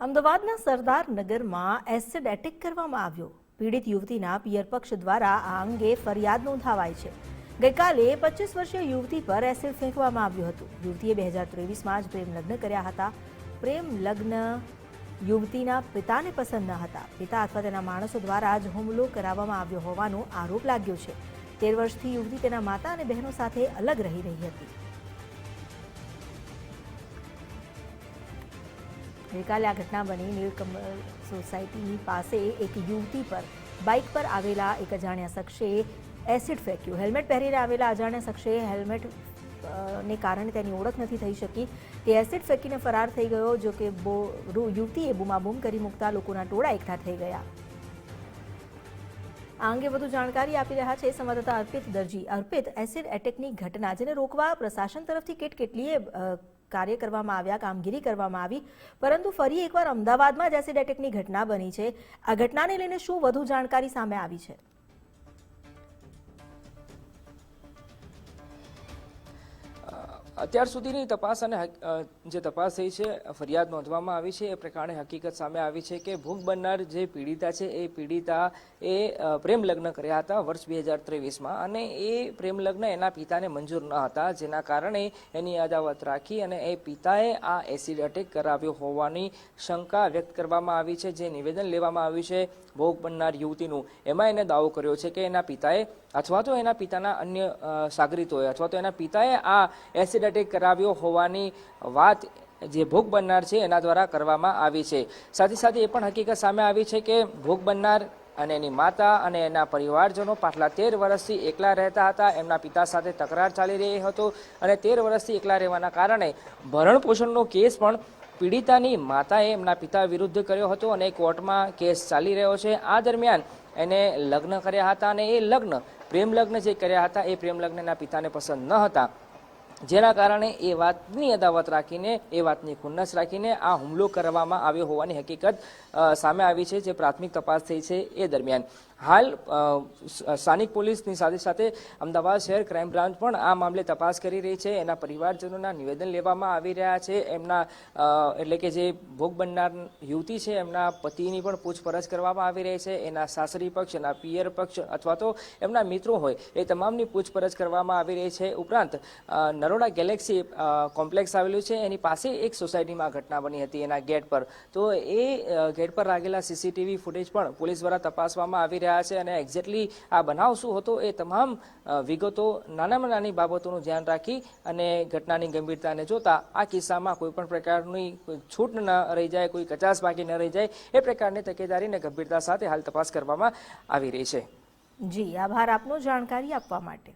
અમદાવાદના સરદારનગરમાં acid attack કરવામાં આવ્યો। પીડિત યુવતીના પિયર પક્ષ દ્વારા આ અંગે ફરિયાદ નોંધાવાઈ છે। ગઈકાલે 25 વર્ષીય યુવતી પર એસિડ ફેંકવામાં આવ્યું હતું। યુવતીએ 2023માં જ પ્રેમ લગ્ન કર્યા હતા। પ્રેમ લગ્ન યુવતીના પિતાને પસંદ ન હતા। પિતા અથવા તેના માણસો દ્વારા જ હુમલો કરાવવામાં આવ્યો હોવાનો આરોપ લાગ્યો છે। 13 વર્ષથી યુવતી તેના માતા અને બહેનો સાથે અલગ રહી રહી હતી। ગઈકાલે આ ઘટના બની નીલકમલ સોસાયટીની પાસે એક યુવતી પર બાઇક પર આવેલા એક અજાણ્યા શખ્સે એસિડ ફેંક્યું। હેલ્મેટ પહેરીને આવેલા અજાણ્યા શખ્સે હેલ્મેટ ને કારણે તેની ઓળખ નથી થઈ શકી। તે એસિડ ફેંકીને ફરાર થઈ ગયો। જો કે યુવતીએ બૂમાબૂમ કરી મૂકતા લોકોના ટોળા એકઠા થઈ ગયા। આ અંગે વધુ જાણકારી આપી રહ્યા છે સંવાદદાતા અર્પિત દરજી। અર્પિત, એસિડ એટેકની ઘટના જેને રોકવા પ્રશાસન તરફથી કેટલીય કાર્ય કરવામાં આવ્યા, કામગીરી કરવામાં આવી, પરંતુ ફરી એકવાર અમદાવાદમાં જ એસિડ એટેકની ઘટના બની છે। આ ઘટનાને લઈને શું વધુ જાણકારી સામે આવી છે? અત્યાર સુધીની તપાસ અને જે તપાસ થઈ છે, ફરિયાદ નોંધવામાં આવી છે, એ પ્રકારે હકીકત સામે આવી છે કે ભોગ બનનાર જે પીડિતા છે એ પીડિતા પ્રેમ લગ્ન કર્યા હતા વર્ષ 2023માં, અને એ પ્રેમ લગ્ન એના પિતાને મંજૂર ન હતા, જેના કારણે એની અદાવત રાખી અને એ પિતાએ આ એસિડ એટેક કરાવ્યો હોવાની શંકા વ્યક્ત કરવામાં આવી છે। જે નિવેદન લેવામાં આવ્યું છે ભોગ બનનાર યુવતીનું, એમાં એને દાવો કર્યો છે કે એના પિતાએ અથવા તો એના પિતાના અન્ય સાગરીતોએ અથવા તો એના પિતાએ આ એસિડ એટેક કરાવ્યો હોવાની વાત જે ભોગ બનનાર છે એના દ્વારા કરવામાં આવી છે। સાથે સાથે એ પણ હકીકત સામે આવી છે કે ભોગ બનનાર અને એની માતા અને એના પરિવારજનો પાછલા 13 વર્ષથી એકલા રહેતા હતા। એમના પિતા સાથે તકરાર ચાલી રહી હતો અને 13 વર્ષથી એકલા રહેવાના કારણે ભરણ પોષણનો કેસ પણ પીડિતાની માતાએ એમના પિતા વિરુદ્ધ કર્યો હતો અને કોર્ટમાં કેસ ચાલી રહ્યો છે। આ દરમિયાન એને લગ્ન કર્યા હતા અને એ લગ્ન પ્રેમ લગ્ન જે કર્યા હતા એ પ્રેમ લગ્ન એના પિતાને પસંદ ન હતા, જેના કારણે એ વાતની અદાવત રાખીને, એ વાતની ખુન્નસ રાખીને આ હુમલો કરવામાં આવ્યો હોવાની હકીકત સામે આવી છે, જે પ્રાથમિક તપાસ થઈ છે એ દરમિયાન। હાલ સ્થાનિક પોલીસની સાથે સાથે અમદાવાદ શહેર ક્રાઇમ બ્રાન્ચ પણ આ મામલે તપાસ કરી રહી છે। એના પરિવારજનોના નિવેદન લેવામાં આવી રહ્યા છે। એમના એટલે કે જે ભોગ બનનાર યુવતી છે એમના પતિની પણ પૂછપરછ કરવામાં આવી રહી છે। એના સાસરી પક્ષ, એના પિયર પક્ષ અથવા તો એમના મિત્રો હોય એ તમામની પૂછપરછ કરવામાં આવી રહી છે। ઉપરાંત નરોડા ગેલેક્સી કોમ્પ્લેક્સ આવેલું છે, એની પાસે એક સોસાયટીમાં ઘટના બની હતી એના ગેટ પર, તો એ ગેટ પર લાગેલા સીસીટીવી ફૂટેજ પણ પોલીસ દ્વારા તપાસવામાં આવી રહ્યા છે અને એક્ઝેક્ટલી આ બનાવ શું હતો એ તમામ વિગતો, નાનામાં નાની બાબતોનું ધ્યાન રાખી અને ઘટનાની ગંભીરતાને જોતા આ કિસ્સામાં કોઈ પણ પ્રકારની છૂટ ન રહી જાય, કોઈ કચાશ બાકી ન રહી જાય, એ પ્રકારની તકેદારી અને ગંભીરતા સાથે હાલ તપાસ કરવામાં આવી રહી છે। જી, આભાર આપનો જાણકારી આપવા માટે।